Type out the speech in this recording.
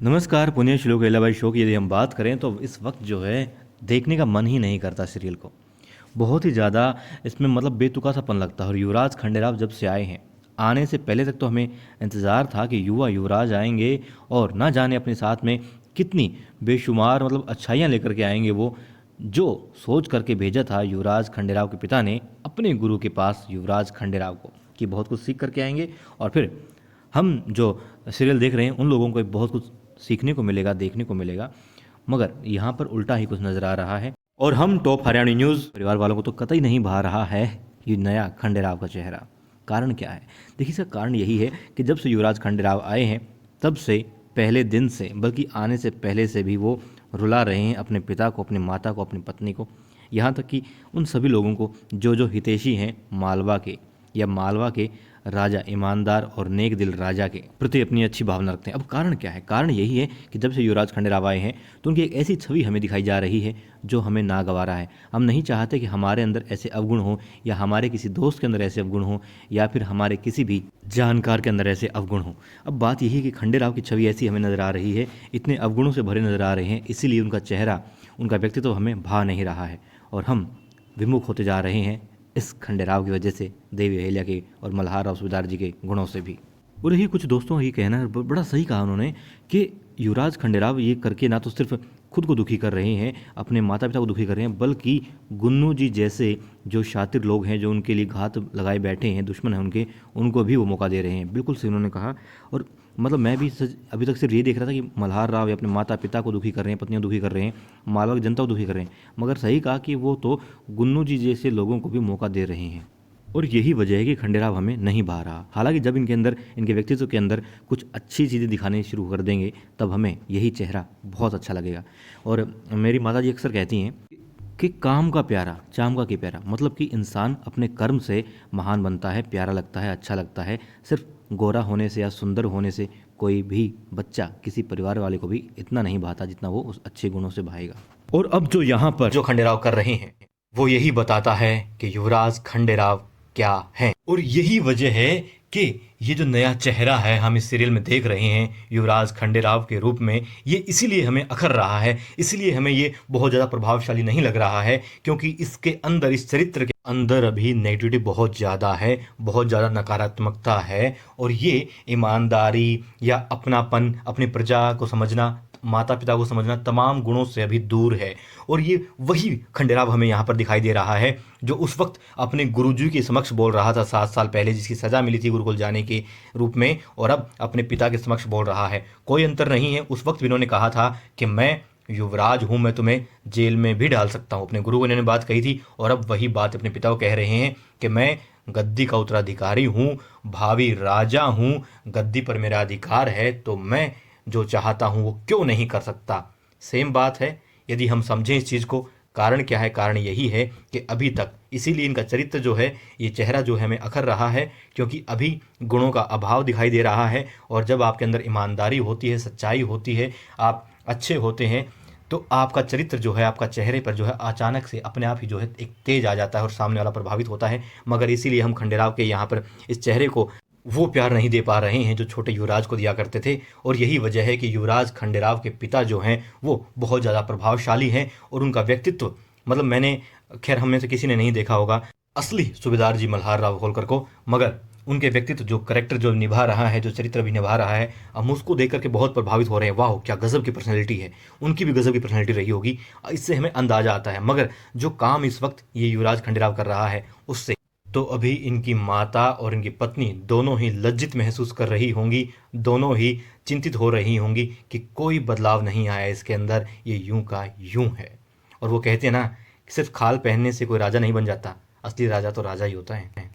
नमस्कार, पुण्य श्लोक लीलाबाई शो की यदि हम बात करें तो इस वक्त जो है देखने का मन ही नहीं करता सीरियल को। बहुत ही ज़्यादा इसमें मतलब बेतुका-सापन लगता है। और युवराज खंडेराव जब से आए हैं, आने से पहले तक तो हमें इंतज़ार था कि युवा युवराज आएंगे और ना जाने अपने साथ में कितनी बेशुमार मतलब अच्छाइयाँ लेकर के आएंगे वो, जो सोच करके भेजा था युवराज खंडेराव के पिता ने अपने गुरु के पास युवराज खंडेराव को, कि बहुत कुछ सीख करके आएंगे और फिर हम जो सीरियल देख रहे हैं उन लोगों को बहुत कुछ सीखने को मिलेगा, देखने को मिलेगा। मगर यहाँ पर उल्टा ही कुछ नज़र आ रहा है और हम टॉप हरियाणवी न्यूज़ परिवार वालों को तो कतई नहीं भा रहा है ये नया खंडेराव का चेहरा। कारण क्या है? देखिए, इसका कारण यही है कि जब से युवराज खंडेराव आए हैं तब से, पहले दिन से, बल्कि आने से पहले से भी वो रुला रहे हैं अपने पिता को, अपनी माता को, अपनी पत्नी को, यहाँ तक कि उन सभी लोगों को जो जो हितैषी हैं मालवा के, या मालवा के राजा, ईमानदार और नेक दिल राजा के प्रति अपनी अच्छी भावना रखते हैं। अब कारण क्या है? कारण यही है कि जब से युवराज खंडेराव आए हैं तो उनकी एक ऐसी छवि हमें दिखाई जा रही है जो हमें नागवारा है। हम नहीं चाहते कि हमारे अंदर ऐसे अवगुण हो, या हमारे किसी दोस्त के अंदर ऐसे अवगुण हो, या फिर हमारे किसी भी जानकार के अंदर ऐसे अवगुण हो। अब बात यही है कि खंडेराव की छवि ऐसी हमें नज़र आ रही है, इतने अवगुणों से भरे नज़र आ रहे हैं, इसीलिए उनका चेहरा, उनका व्यक्तित्व हमें भा नहीं रहा है और हम विमुख होते जा रहे हैं इस खंडेराव की वजह से, देवी अहिल्या के और मल्हार राव सूबेदार जी के गुणों से भी। और यही कुछ दोस्तों ये कहना है, बड़ा सही कहा उन्होंने, कि युवराज खंडेराव ये करके ना तो सिर्फ खुद को दुखी कर रहे हैं, अपने माता पिता को दुखी कर रहे हैं, बल्कि गुन्नू जी जैसे जो शातिर लोग हैं, जो उनके लिए घात लगाए बैठे हैं, दुश्मन हैं उनके, उनको भी वो मौका दे रहे हैं। बिल्कुल सही उन्होंने कहा। और मतलब मैं भी अभी तक सिर्फ ये देख रहा था कि मल्हार राव या अपने माता पिता को दुखी कर रहे हैं, पत्नियों दुखी कर रहे हैं, मालवा की जनता को दुखी कर रहे हैं, मगर सही कहा कि वो तो गुन्नू जी जैसे लोगों को भी मौका दे रहे हैं। और यही वजह है कि खंडेराव हमें नहीं भा रहा। हालांकि जब इनके अंदर, इनके व्यक्तित्व के अंदर कुछ अच्छी चीज़ें दिखाने शुरू कर देंगे तब हमें यही चेहरा बहुत अच्छा लगेगा। और मेरी माता जी अक्सर कहती हैं कि काम का प्यारा चाम का की प्यारा, मतलब कि इंसान अपने कर्म से महान बनता है, प्यारा लगता है, अच्छा लगता है। सिर्फ गोरा होने से या सुंदर होने से कोई भी बच्चा किसी परिवार वाले को भी इतना नहीं भाता जितना वो उस अच्छे गुणों से भाएगा। और अब जो यहाँ पर जो खंडेराव कर रहे हैं वो यही बताता है कि युवराज खंडेराव क्या है। और यही वजह है कि ये जो नया चेहरा है हम इस सीरियल में देख रहे हैं युवराज खंडेराव के रूप में, ये इसीलिए हमें अखर रहा है, इसीलिए हमें ये बहुत ज़्यादा प्रभावशाली नहीं लग रहा है, क्योंकि इसके अंदर, इस चरित्र के अंदर अभी नेगेटिविटी बहुत ज़्यादा है, बहुत ज़्यादा नकारात्मकता है। और ये ईमानदारी या अपनापन, अपनी प्रजा को समझना, माता पिता को समझना, तमाम गुणों से अभी दूर है। और ये वही खंडेराव हमें यहाँ पर दिखाई दे रहा है जो उस वक्त अपने गुरुजी के समक्ष बोल रहा था 7 साल पहले, जिसकी सज़ा मिली थी गुरुकुल जाने के रूप में, और अब अपने पिता के समक्ष बोल रहा है। कोई अंतर नहीं है। उस वक्त भी इन्होंने कहा था कि मैं युवराज हूँ, मैं तुम्हें जेल में भी डाल सकता हूँ, अपने गुरु को इन्होंने बात कही थी। और अब वही बात अपने पिता को कह रहे हैं कि मैं गद्दी का उत्तराधिकारी हूँ, भावी राजा हूँ, गद्दी पर मेरा अधिकार है, तो मैं जो चाहता हूँ वो क्यों नहीं कर सकता। सेम बात है यदि हम समझें इस चीज़ को। कारण क्या है? कारण यही है कि अभी तक, इसीलिए इनका चरित्र जो है, ये चेहरा जो है हमें अखर रहा है, क्योंकि अभी गुणों का अभाव दिखाई दे रहा है। और जब आपके अंदर ईमानदारी होती है, सच्चाई होती है, आप अच्छे होते हैं, तो आपका चरित्र जो है, आपका चेहरे पर जो है अचानक से अपने आप ही जो है एक तेज आ जाता है और सामने वाला प्रभावित होता है। मगर इसीलिए हम खंडेराव के यहाँ पर इस चेहरे को वो प्यार नहीं दे पा रहे हैं जो छोटे युवराज को दिया करते थे। और यही वजह है कि युवराज खंडेराव के पिता जो हैं वो बहुत ज़्यादा प्रभावशाली हैं, और उनका व्यक्तित्व, मतलब मैंने, खैर हम में से किसी ने नहीं देखा होगा असली सूबेदार जी मल्हार राव होलकर को, मगर उनके व्यक्तित्व, जो करेक्टर जो निभा रहा है, जो चरित्र भी निभा रहा है, हम उसको देख करके बहुत प्रभावित हो रहे हैं। वाह, क्या गजब की पर्सनैलिटी है। उनकी भी गजब की पर्सनैलिटी रही होगी, इससे हमें अंदाजा आता है। मगर जो काम इस वक्त ये युवराज खंडेराव कर रहा है उससे तो अभी इनकी माता और इनकी पत्नी दोनों ही लज्जित महसूस कर रही होंगी, दोनों ही चिंतित हो रही होंगी कि कोई बदलाव नहीं आया इसके अंदर, ये यूं का यूं है। और वो कहते हैं ना, सिर्फ खाल पहनने से कोई राजा नहीं बन जाता, असली राजा तो राजा ही होता है।